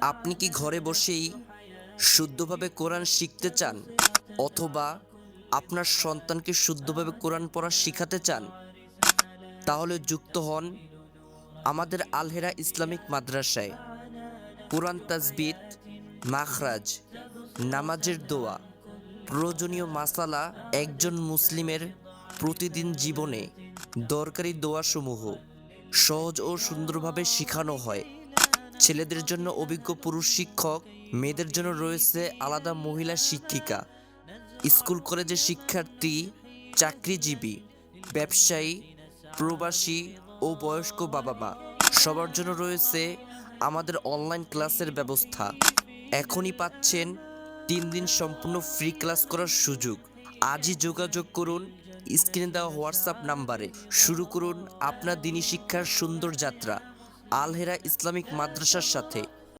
আপনি কি ঘরে বসেই শুদ্ধভাবে কোরআন শিখতে চান, অথবা আপনার সন্তানকে শুদ্ধভাবে কোরআন পড়া শিখাতে চান? তাহলে যুক্ত হন আমাদের আলহেরা ইসলামিক মাদ্রাসায়। কোরআন তাজবিদ, মাখরাজ, নামাজের দোয়া, প্রয়োজনীয় মাসালা একজন মুসলিমের প্রতিদিন জীবনে দরকারি দোয়াসমূহ সহজ ও সুন্দরভাবে শেখানো হয়। ছেলেদের জন্য অভিজ্ঞ পুরুষ শিক্ষক, মেয়েদের জন্য রয়েছে আলাদা মহিলা শিক্ষিকা। স্কুল কলেজের শিক্ষার্থী, চাকরিজীবী, ব্যবসায়ী, প্রবাসী ও বয়স্ক বাবা মা সবার জন্য রয়েছে আমাদের অনলাইন ক্লাসের ব্যবস্থা। এখনই পাচ্ছেন 3 দিন সম্পূর্ণ ফ্রি ক্লাস করার সুযোগ। আজই যোগাযোগ করুন স্ক্রিনে দেওয়া হোয়াটসঅ্যাপ নাম্বারে। শুরু করুন আপনার দিনী শিক্ষার সুন্দর যাত্রা আলহেরা ইসলামিক মাদ্রাসার সাথে।